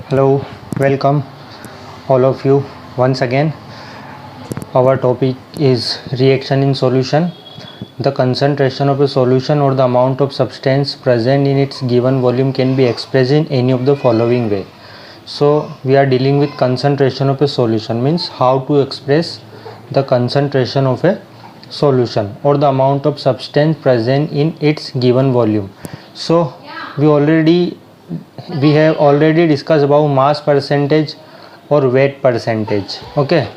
Hello, welcome all of you once again. Our topic is reaction in solution. The concentration of a solution or the amount of substance present in its given volume can be expressed in any of the following way. So we are dealing with concentration of a solution, means how to express the concentration of a solution or the amount of substance present in its given volume. So we have already discussed about mass percentage or weight percentage. Okay,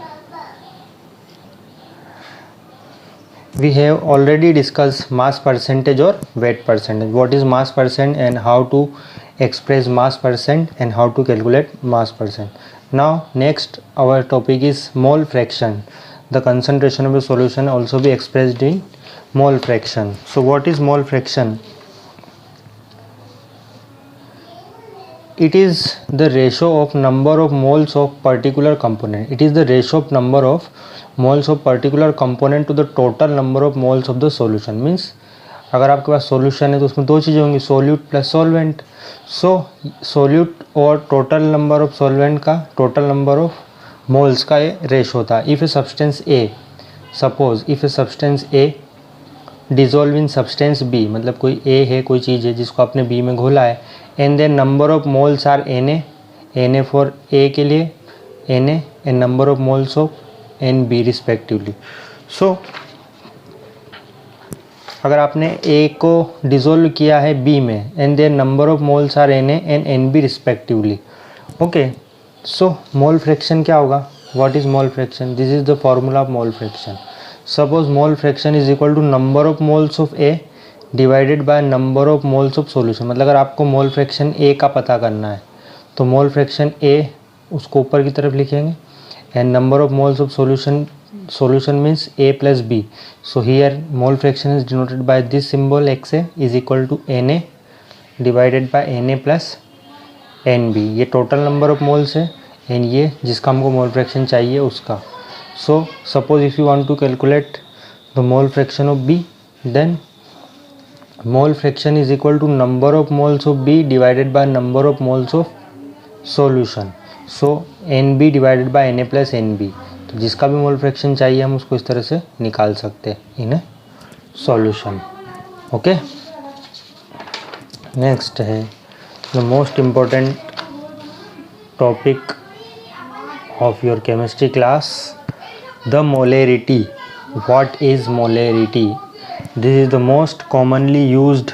we have already discussed mass percentage or weight percentage. What is mass percent and how to express mass percent and how to calculate mass percent. Now next our topic is mole fraction. The concentration of a solution also be expressed in mole fraction. So what is mole fraction? It is the ratio of number of moles of particular component. It is the ratio of number of moles of particular component to the total number of moles of the solution. Means अगर आपके पास solution है तो उसमें दो चीज़ें होंगी, solute plus solvent. So solute और टोटल नंबर ऑफ सॉल्वेंट का टोटल नंबर ऑफ मोल्स का ये रेशो होता है. If a substance A, suppose if a substance A dissolve in substance B, मतलब कोई ए है, कोई चीज़ है जिसको आपने बी में घोला है, and then number of moles are N A for A के लिए N A and number of moles of N B respectively. So अगर आपने ए को डिजोल्व किया है बी में and then number of moles are N A and N B respectively. Okay, so mole fraction क्या होगा? What is mole fraction? This is the formula of mole fraction. Suppose mole fraction is equal to number of moles of A divided by number of moles of solution. मतलब अगर आपको mole fraction A का पता करना है तो mole fraction A उसको ऊपर की तरफ लिखेंगे and number of moles of solution means a plus b. So here mole fraction is denoted by this symbol xa is equal to na divided by na plus nb. ये total number of moles है and ये जिसका हमको mole fraction चाहिए उसका. So suppose if you want to calculate the mole fraction of b, then mole fraction is equal to number of moles of b divided by number of moles of solution. So nb divided by na plus nb. तो जिसका भी मोल fraction चाहिए हम उसको इस तरह से निकाल सकते हैं in a solution. Okay, next है the most important topic of your chemistry class, the molarity. What is molarity? This is the most commonly used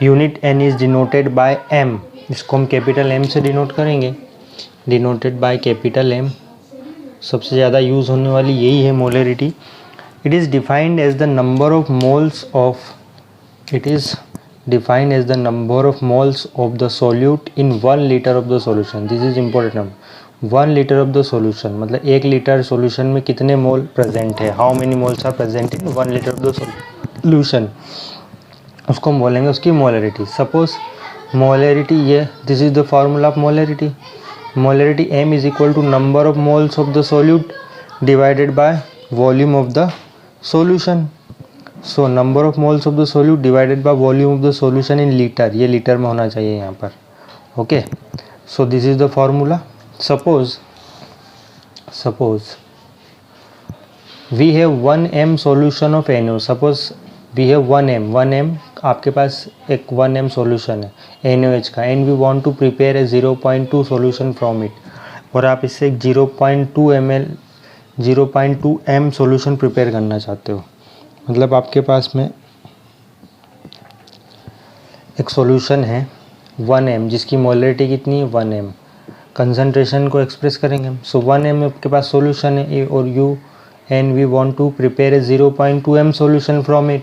unit and is denoted by m. इसको हम कैपिटल M से denote करेंगे, denoted by capital M. सबसे ज़्यादा use होने वाली यही है molarity. It is defined as the number of moles of the solute in 1 litre of the solution. This is important number. 1 litre of the solution मतलब 1 litre solution में कितने mole present है, how many moles are present in 1 litre of the solution, उसको हम बोलेंगे उसकी molarity. Suppose molarity ये this is the formula of molarity. Molarity m is equal to number of moles of the solute divided by volume of the solution. So number of moles of the solute divided by volume of the solution in liter. ये litre में होना चाहिए यहाँ पर. Okay, so this is the formula. Suppose we have 1 m solution of NaOH. Suppose we have 1 m आपके पास एक 1 m solution है NaOH का and we want to prepare a 0.2 solution from it. और आप इससे एक 0.2 m सॉल्यूशन प्रिपेयर करना चाहते हो. मतलब आपके पास में एक सॉल्यूशन है 1 m जिसकी मोलरिटी कितनी है 1 m. कंसंट्रेशन को एक्सप्रेस करेंगे हम. सो 1 m में आपके पास सॉल्यूशन है A और U and we want to prepare a 0.2 m solution from it.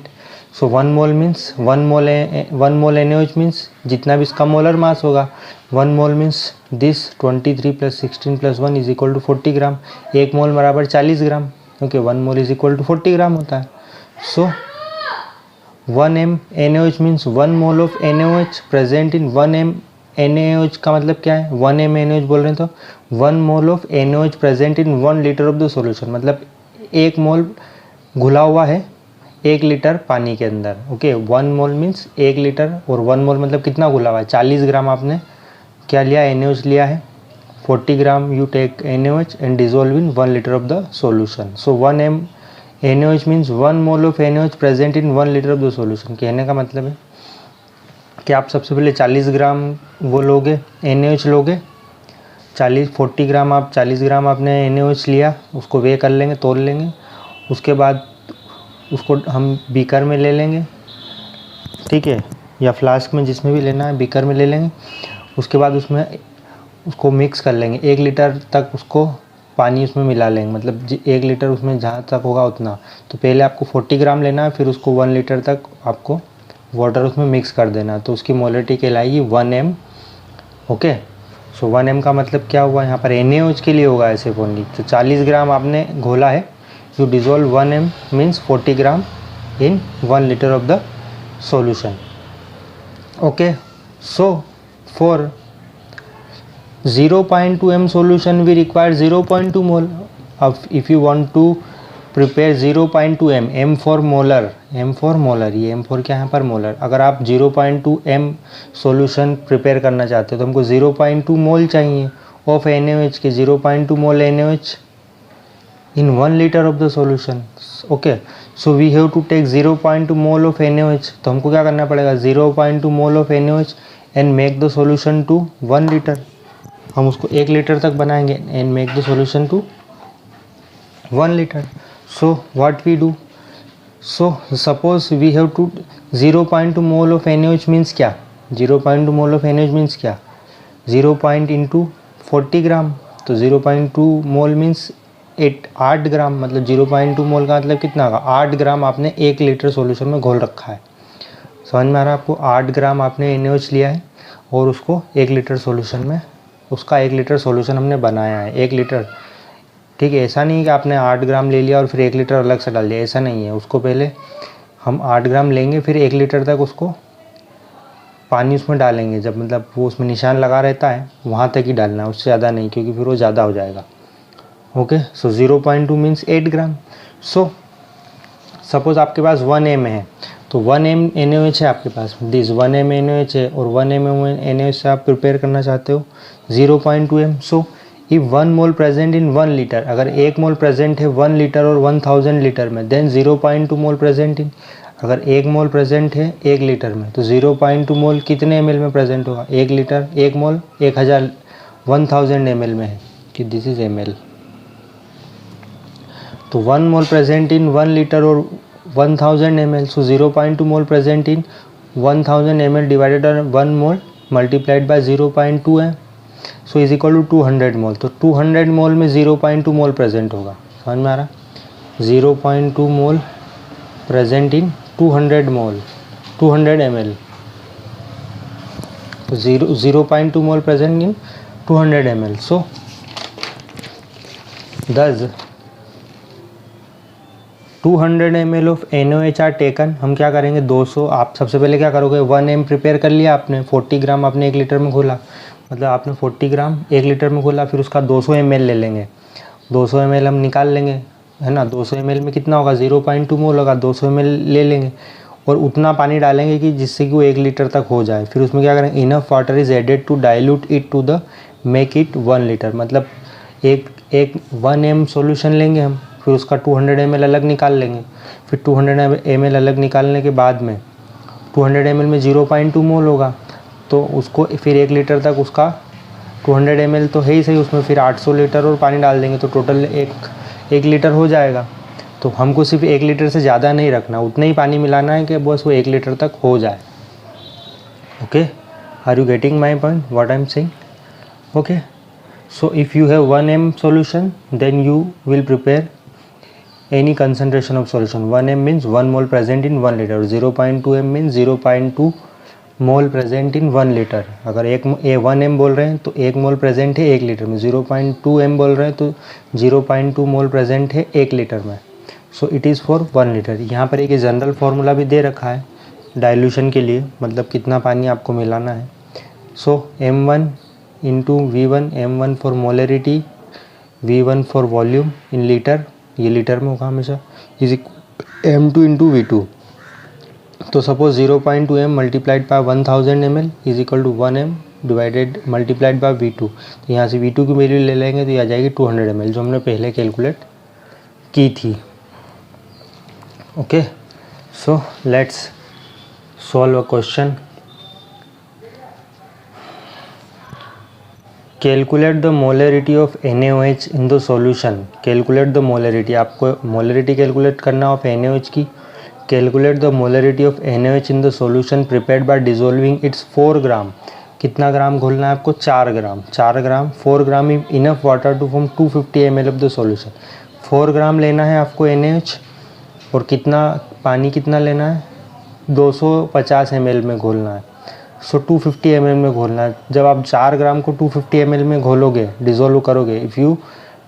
So 1 mole means 1 mole NaOH means जितना भी इसका मोलर मास होगा. 1 mole means this 23 plus 16 plus 1 is equal to 40 gram. 1 mole बराबर 40 gram. Okay, 1 mole is equal to 40 gram होता है. So 1 m NaOH means 1 mole of NaOH present in 1 m NaOH का मतलब क्या है? 1 m NaOH बोल रहे हैं तो 1 mole of NaOH present in 1 litre of the solution. मतलब 1 मोल घुला हुआ है 1 लीटर पानी के अंदर. ओके, 1 मोल मीन्स 1 लीटर और 1 मोल मतलब कितना घुला हुआ है 40 ग्राम आपने क्या लिया, NaOH लिया है 40 gram, you take NaOH and dissolve in 1 litre of the solution. So 1 m NaOH means 1 mole of NaOH present in 1 litre of the solution. कहने का मतलब है कि आप सबसे पहले 40 ग्राम वो लोगे, NaOH लोगे, 40 ग्राम आप 40 ग्राम आपने NaOH लिया, उसको वे कर लेंगे, तोल लेंगे. उसके बाद उसको हम बीकर में ले लेंगे, ठीक है, या फ्लास्क में, जिसमें भी लेना है, बीकर में ले लेंगे. उसके बाद उसमें उसको मिक्स कर लेंगे, 1 लीटर तक उसको पानी उसमें मिला लेंगे, मतलब 1 लीटर उसमें जहाँ तक होगा उतना. तो पहले आपको 40 ग्राम लेना है, फिर उसको 1 लीटर तक आपको वाटर उसमें मिक्स कर देना. तो उसकी मोलरिटी कहलाएगी 1 m. ओके, सो 1 m का मतलब क्या हुआ, यहाँ पर NaOH के लिए होगा ऐसे ओनली. तो 40 ग्राम आपने घोला है, you dissolve 1 m means 40 gram in 1 litre of the solution. Okay, so for 0.2 m solution we require 0.2 mole. If you want to prepare 0.2 m, m for molar, ये m for क्या है यहाँ पर मोलर. अगर आप 0.2 m solution प्रिपेयर करना चाहते हो तो हमको 0.2 मोल चाहिए ऑफ NaOH के. 0.2 मोल NaOH in 1 liter of the solution. Okay, so we have to take 0.2 mole of NaOH. तो हमको क्या करना पड़ेगा, 0.2 mole of NaOH and make the solution to 1 liter. हम उसको 1 लीटर तक बनाएंगे and make the solution to 1 liter. So what we do, so suppose we have to 0.2 mole of NaOH means क्या, 0.2 mole of NaOH means क्या, 0. into 40 ग्राम. तो 0.2 मोल means 8 ग्राम, मतलब 0.2 मोल का मतलब कितना होगा, 8 ग्राम आपने 1 लीटर सॉल्यूशन में घोल रखा है. समझ में आ रहा है आपको, 8 ग्राम आपने NaOH लिया है और उसको 1 लीटर सॉल्यूशन में, उसका 1 लीटर सॉल्यूशन हमने बनाया है, 1 लीटर. ठीक है, ऐसा नहीं है कि आपने 8 ग्राम ले लिया और फिर 1 लीटर अलग से डाल दिया, ऐसा नहीं है. उसको पहले हम 8 ग्राम लेंगे, फिर 1 लीटर तक उसको पानी उसमें डालेंगे, जब मतलब वो उसमें निशान लगा रहता है वहाँ तक ही डालना है, उससे ज़्यादा नहीं, क्योंकि फिर वो ज़्यादा हो जाएगा. ओके, सो 0.2 मीन्स 8 ग्राम. सो सपोज आपके पास 1 m है, तो 1 m NaOH है आपके पास, दिस 1 m NaOH है, और 1 m NaOH से आप प्रिपेयर करना चाहते हो 0.2 m. So if 1 mole present in 1 litre, अगर 1 मोल प्रेजेंट है 1 लीटर और 1000 लीटर में, देन 0.2 मोल प्रेजेंट इन, अगर 1 मोल प्रेजेंट है 1 लीटर में, तो 0.2 मोल कितने ml में प्रेजेंट होगा, 1 लीटर, 1 मोल 1000 ml में है, कि दिस इज ml. तो 1 मोल प्रेजेंट इन 1 लीटर और 1000 ml. So 0.2 mole present in 1000 ml divided by 1 mole multiplied by 0.2 है, सो इज इक्वल टू 200 मोल. तो 200 मोल में 0.2 मोल प्रेजेंट होगा. समझ में आ रहा, 0.2 mole present in 200 mole, 200 ml. तो 0.2 mole present in 200 ml. So thus 200 ml of NaOH are taken. हम क्या करेंगे, 200, आप सबसे पहले क्या करोगे, 1 m प्रिपेयर कर लिया आपने, 40 ग्राम आपने 1 लीटर में घोला, मतलब आपने 40 ग्राम 1 लीटर में घोला, फिर उसका 200 ml ले लेंगे, 200 ml हम निकाल लेंगे, है ना. 200 ml में कितना होगा, 0.2 मोल होगा, 200 ml ले लेंगे और उतना पानी डालेंगे कि जिससे कि वो 1 लीटर तक हो जाए. फिर उसमें क्या करेंगे, enough water is added to dilute it to the make it 1 litre. मतलब एक 1 m सॉल्यूशन लेंगे हम, फिर उसका 200 ml अलग निकाल लेंगे, फिर 200 ml अलग निकालने के बाद में 200 ml में 0.2 मोल होगा, तो उसको फिर 1 लीटर तक उसका 200 ml तो है ही सही, उसमें फिर 800 लीटर और पानी डाल देंगे, तो टोटल 1 लीटर हो जाएगा. तो हमको सिर्फ 1 लीटर से ज़्यादा नहीं रखना, उतना ही पानी मिलाना है कि बस वो 1 लीटर तक हो जाए. Okay, are you getting my point, what I am saying. Okay, so if you have 1 m solution, then you will prepare any concentration of solution. 1 m means 1 mole present in 1 liter, 0.2 m means 0.2 mole present in 1 litre. अगर 1 m बोल रहे हैं तो 1 मोल present है 1 litre में, 0.2 m बोल रहे हैं तो 0.2 मोल प्रेजेंट है 1 लीटर में. So it is for 1 litre. यहाँ पर एक जनरल फार्मूला भी दे रखा है डाइल्यूशन के लिए, मतलब कितना पानी आपको मिलाना है. So m1 into V1, m1 for molarity, V1 for volume in litre, ये लीटर में होगा हमेशा, इज m2 इंटू V2. तो suppose 0.2 m multiplied by 1000 ml is equal to 1 m divided multiplied by V2, तो यहाँ से V2 की value ले लेंगे तो ये आ जाएगी 200 ml, जो हमने पहले कैलकुलेट की थी। Okay, so let's solve a question. Calculate the molarity of NaOH in the solution. Calculate the molarity, आपको मोलरिटी कैलकुलेट करना ऑफ NaOH की। Calculate the molarity of NaOH in the solution prepared by dissolving its 4 gram. कितना gram घोलना है आपको? 4 gram. 4 gram 4 gram enough water to form 250 ml of the solution. 4 gram लेना है आपको NaOH, और कितना पानी कितना लेना है? 250 ml में घोलना है। सो 250 ml में घोलना है। जब आप 4 ग्राम को 250 ml में घोलोगे, डिज़ोल्व करोगे, if you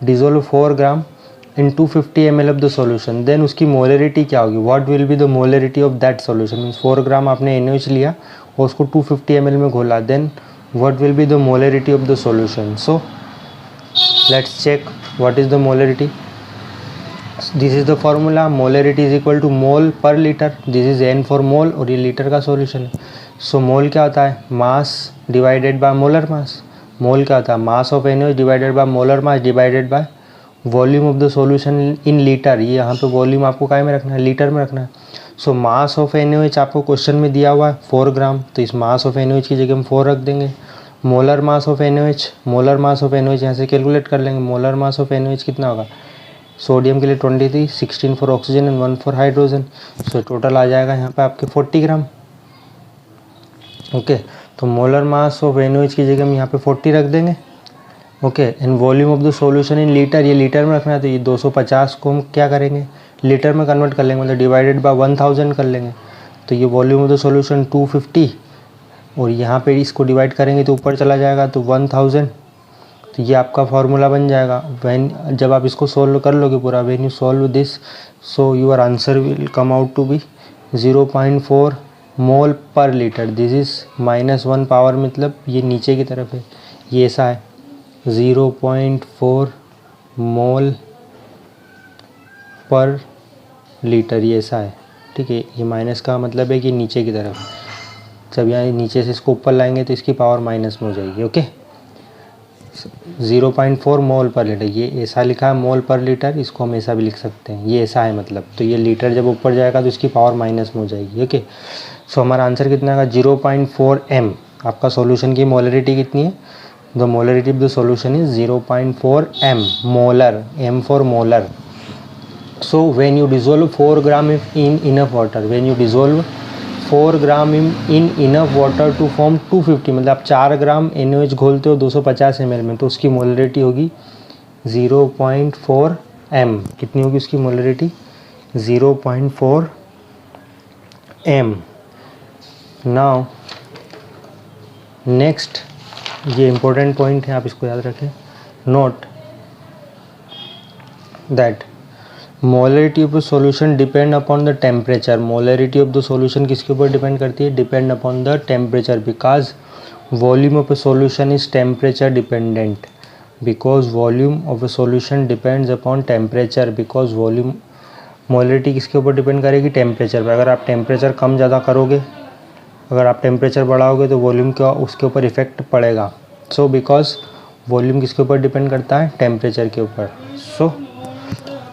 dissolve 4 gram in 250 ml of the solution, then उसकी मोलरिटी क्या होगी? What will be the molarity of that solution? Means 4 gram आपने NaOH लिया और उसको 250 ml में घोला, then what will be the molarity of the solution? So let's check what is the molarity. This is the formula, molarity is equal to mole per litre, this is N for मोल, और ये litre का solution है। सो मोल क्या होता है? Mass divided by molar mass. Mole क्या होता है? Mass of NaOH divided by molar mass divided by volume of the solution in litre. ये यहाँ पे वॉल्यूम आपको काय में रखना है? लीटर में रखना है। सो मास ऑफ NaOH आपको क्वेश्चन में दिया हुआ है 4 ग्राम, तो इस मास ऑफ NaOH की जगह हम 4 रख देंगे। Molar mass of NaOH, molar mass of NaOH यहाँ से कैलकुलेट कर लेंगे। मोलर मास ऑफ NaOH कितना होगा? सोडियम के लिए 23, 16 for oxygen and 1 for hydrogen. So total आ जाएगा यहाँ पे आपके 40 ग्राम। ओके, तो मोलर मास ऑफ NaOH की जगह हम यहाँ पे 40 रख देंगे। Okay, and volume of the solution in litre, ये लीटर में रखना है, तो ये 250 को हम क्या करेंगे? लीटर में कन्वर्ट कर लेंगे, मतलब डिवाइडेड बाय 1000 कर लेंगे। तो ये वॉल्यूम ऑफ द सॉल्यूशन 250, और यहाँ पे इसको डिवाइड करेंगे तो ऊपर चला जाएगा तो 1000। तो ये आपका फार्मूला बन जाएगा। व्हेन जब आप इसको सॉल्व कर लोगे पूरा, when you solve this, so your answer will come out to be 0.4 mole per litre. This is -1 power, मतलब ये नीचे की तरफ है, ये ऐसा है 0.4 मोल पर लीटर, ये ऐसा है। ठीक है, ये माइनस का मतलब है कि नीचे की तरफ। जब यहाँ नीचे से इसको ऊपर लाएंगे तो इसकी पावर माइनस में हो जाएगी। ओके, 0.4 मोल पर लीटर, ये ऐसा लिखा है मोल पर लीटर, इसको हम ऐसा भी लिख सकते हैं, ये ऐसा है मतलब। तो ये लीटर जब ऊपर जाएगा तो इसकी पावर माइनस में हो जाएगी। ओके, सो हमारा आंसर कितना है? 0.4 m। आपका सॉल्यूशन की मोलरिटी कितनी है? The molarity of the solution is 0.4 m molar, m for molar. So when you dissolve 4 gram in enough water, when you dissolve 4 gram in enough water to form 250, मतलब आप 4 ग्राम NaOH घोलते हो 250 ml में, तो उसकी molarity होगी 0.4 m। कितनी होगी उसकी मोलरिटी? 0.4 m। नाउ नेक्स्ट, ये इंपॉर्टेंट पॉइंट है, आप इसको याद रखें। Note that molarity of the solution depend upon the temperature. Molarity of the solution किसके ऊपर डिपेंड करती है? Depend upon the temperature, because volume of a solution is temperature dependent. Because volume of a solution depends upon temperature, because volume, molarity किसके ऊपर depend करेगी? Temperature पर। अगर आप टेम्परेचर कम ज़्यादा करोगे, अगर आप टेम्परेचर बढ़ाओगे तो वॉल्यूम का उसके ऊपर इफेक्ट पड़ेगा। सो बिकॉज वॉल्यूम किसके ऊपर डिपेंड करता है? टेम्परेचर के ऊपर। So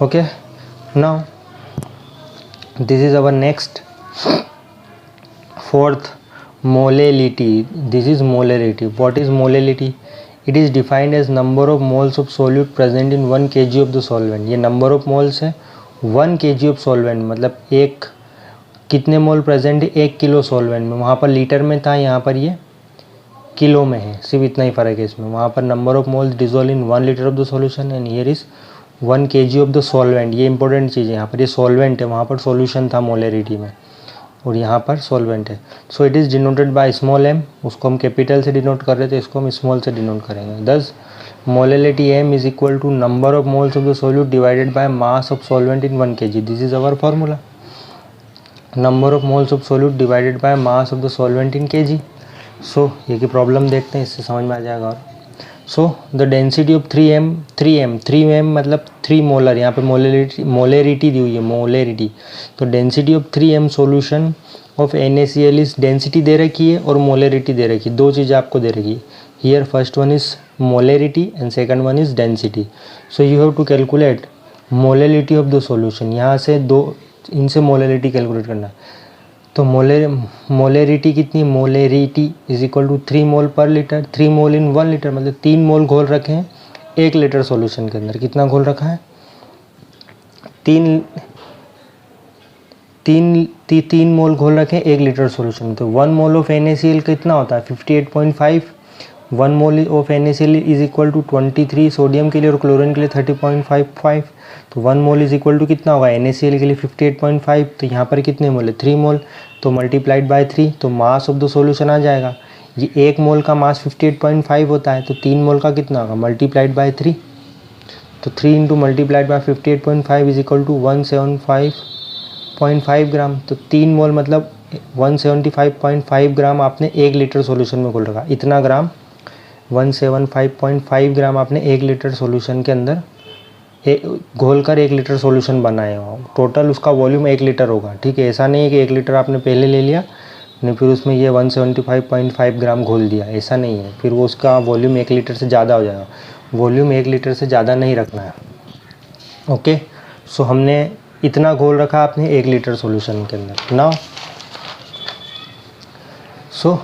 okay, now this is our next fourth molality. This is molarity. What is molality? It is defined as number of moles of solute present in 1 kg of the solvent. ये number of moles है 1 kg of solvent, मतलब एक कितने mole present है? 1 kilo solvent में। वहाँ पर litre में था, यहाँ पर ये किलो में है, सिर्फ इतना ही फ़र्क है इसमें। वहाँ पर number of moles dissolve in 1 litre of the solution and here is 1 kg of the solvent. ये इंपॉर्टेंट चीज़ है, यहाँ पर ये सॉल्वेंट है, वहाँ पर सॉल्यूशन था मोलरिटी में, और यहाँ पर सॉल्वेंट है। So it is denoted by small m। उसको हम कैपिटल से डिनोट कर रहे थे, इसको हम स्मॉल से डिनोट करेंगे। Thus molarity m is equal to number of moles of the solute divided by mass of solvent in 1 kg। This is our formula, number of moles of solute divided by mass of the solvent in kg। So ये की problem देखते हैं, इससे समझ में आ जाएगा। और so the density of 3m मतलब 3 मोलर, यहाँ पे मोलरिटी दी हुई है, मोलरिटी। तो density of 3m solution of NaCl is density दे रखी है और मोलरिटी दे रखी है, दो चीज़ें आपको दे रखी है। Here first one is molarity and second one is density. So you have to calculate molarity of the solution. यहाँ से दो इनसे मोलरिटी कैलकुलेट करना। तो मोलरिटी कितनी, molarity is equal to 3 mole per litre. 3 mole in 1 litre, मतलब 3 मोल घोल रखे हैं 1 लीटर सॉल्यूशन के अंदर। कितना घोल रखा है, 3 मोल घोल रखे हैं 1 लीटर सॉल्यूशन में। तो 1 मोल ऑफ NaCl कितना होता है, 58.5। 1 mole of NaCl is equal to 23 sodium के लिए और क्लोरीन के लिए 30.55। तो 1 मोल इज इक्वल टू कितना होगा, NaCl के लिए 58.5। तो यहाँ पर कितने मोल है, 3 मोल, तो मल्टीप्लाइड बाय 3, तो मास ऑफ द सॉल्यूशन आ जाएगा। ये 1 मोल का मास 58.5 होता है, तो 3 मोल का कितना होगा, मल्टीप्लाइड बाय 3। तो 3 into multiplied by 58.5 is equal to 175.5 gram. तो 3 मोल मतलब 175.5 ग्राम आपने 1 लीटर सॉल्यूशन में घोल रखा। इतना ग्राम 175.5 ग्राम आपने 1 लीटर सॉल्यूशन के अंदर घोल कर 1 लीटर सॉल्यूशन बनाया हो। टोटल उसका वॉल्यूम 1 लीटर होगा, ठीक है। ऐसा नहीं है कि 1 लीटर आपने पहले ले लिया नहीं फिर उसमें ये 175.5 ग्राम घोल दिया, ऐसा नहीं है। फिर वो उसका वॉल्यूम 1 लीटर से ज़्यादा हो जाएगा। वॉल्यूम 1 लीटर से ज़्यादा नहीं रखना है, ओके। सो हमने इतना घोल रखा आपने 1 लीटर सॉल्यूशन के अंदर। Now so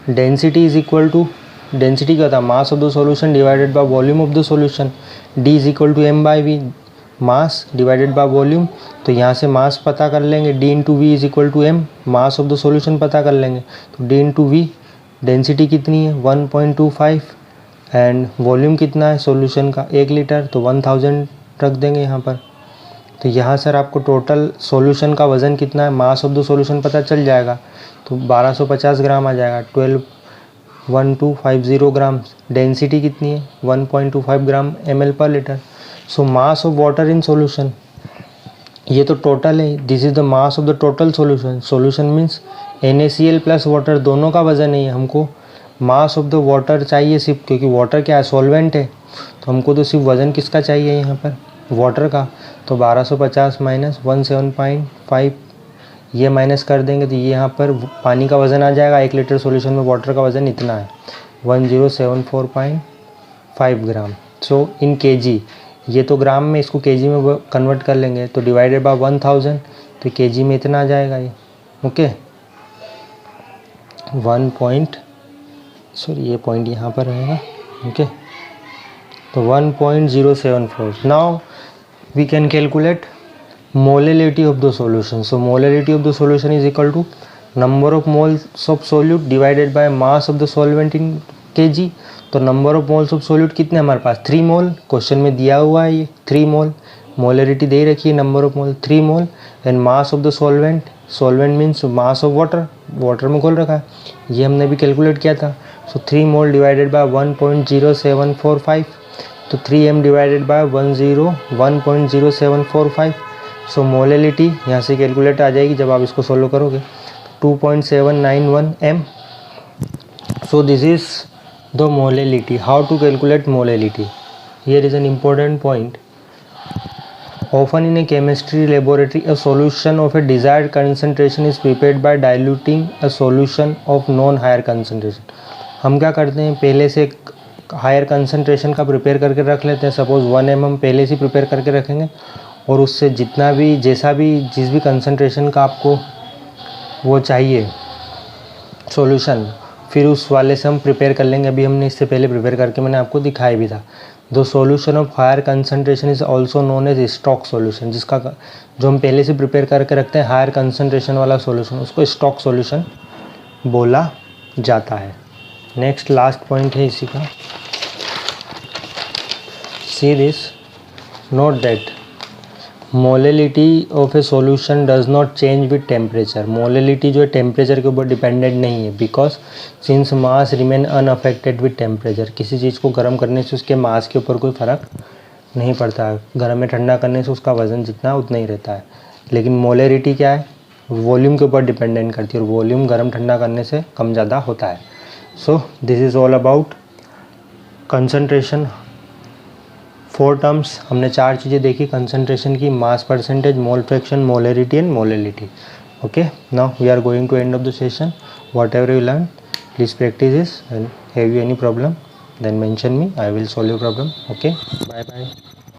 density is equal to, density क्या होता है, mass of the solution divided by volume of the solution. D is equal to M/V, mass divided by volume. तो यहाँ से मास पता कर लेंगे, D into V is equal to M, mass of the solution पता कर लेंगे। तो D इंटू वी, डेंसिटी कितनी है 1.25 एंड वॉल्यूम कितना है सॉल्यूशन का 1 लीटर, तो 1000 रख देंगे यहाँ पर। तो यहाँ सर आपको टोटल सॉल्यूशन का वज़न कितना है, मास ऑफ द सॉल्यूशन पता चल जाएगा। तो 1250 ग्राम आ जाएगा, 1250 ग्राम। डेंसिटी कितनी है 1.25 ग्राम ml पर litre. So mass of water in solution, ये तो टोटल है, this is the mass of the total solution. Solution means NaCl plus water दोनों का वज़न नहीं है, हमको मास ऑफ द वाटर चाहिए सिर्फ, क्योंकि वाटर क्या है, सॉल्वेंट है। तो हमको तो सिर्फ वज़न किसका चाहिए यहाँ पर, वाटर का। तो 1250 माइनस 17.5 ये माइनस कर देंगे तो ये यहाँ पर पानी का वज़न आ जाएगा। 1 लीटर सॉल्यूशन में वाटर का वज़न इतना है 1074.5 ग्राम। सो इन kg, ये तो ग्राम में, इसको kg में कन्वर्ट कर लेंगे तो डिवाइडेड बाय 1000, तो kg में इतना आ जाएगा ये, ओके। ये पॉइंट यहाँ पर रहेगा, ओके। तो 1.074। Now we can calculate molality of the solution. So molality of the solution is equal to number of moles of solute divided by mass of the solvent in kg. तो number of moles of solute कितने हमारे पास 3 मोल, question में दिया हुआ है ये 3 मोल। Molarity दे रखी है, number of mole 3 mole and mass of the solvent, solvent means mass of water, water में घोल रखा है, ये हमने भी कैलकुलेट किया था। सो 3 मोल डिवाइडेड बाय 1.0745, तो 3m divided by 1.0745। So molarity यहाँ से कैलकुलेट आ जाएगी जब आप इसको सोल्व करोगे, 2.791 m। So this is the molarity. How to calculate molarity, here is an important point. Often in a chemistry laboratory, a solution of a desired concentration is prepared by diluting a solution of known higher concentration। हम क्या करते हैं, पहले से higher concentration का prepare करके रख लेते हैं। सपोज़ 1 mm पहले से प्रिपेयर करके रखेंगे और उससे जितना भी जिस भी कंसनट्रेशन का आपको वो चाहिए सॉल्यूशन, फिर उस वाले से हम प्रिपेयर कर लेंगे। अभी हमने इससे पहले प्रिपेयर करके मैंने आपको दिखाया भी था। The solution of higher concentration is also known as stock solution, जिसका जो हम पहले से प्रिपेयर करके रखते हैं हायर कंसनट्रेशन वाला सॉल्यूशन, उसको स्टॉक सॉल्यूशन बोला जाता है। नेक्स्ट लास्ट पॉइंट है इसी का, see this, note that molarity of a solution does not change with temperature. Molarity जो है टेम्परेचर के ऊपर डिपेंडेंट नहीं है, because since mass remain unaffected with temperature. किसी चीज़ को गर्म करने से उसके मास के ऊपर कोई फ़र्क नहीं पड़ता है, गर्म में ठंडा करने से उसका वज़न जितना उतना ही रहता है। लेकिन मोलरिटी क्या है, वॉल्यूम के ऊपर डिपेंडेंट करती है और वॉल्यूम गर्म ठंडा करने से कम ज़्यादा होता है। So this is all about concentration. 4 terms हमने 4 चीज़ें देखी कंसंट्रेशन की, mass percentage, mole fraction, molarity and molarity. Okay, now we are going to end of the session. Whatever you learn, please practice this, and have you any problem then mention me, I will solve your problem. Okay, bye bye.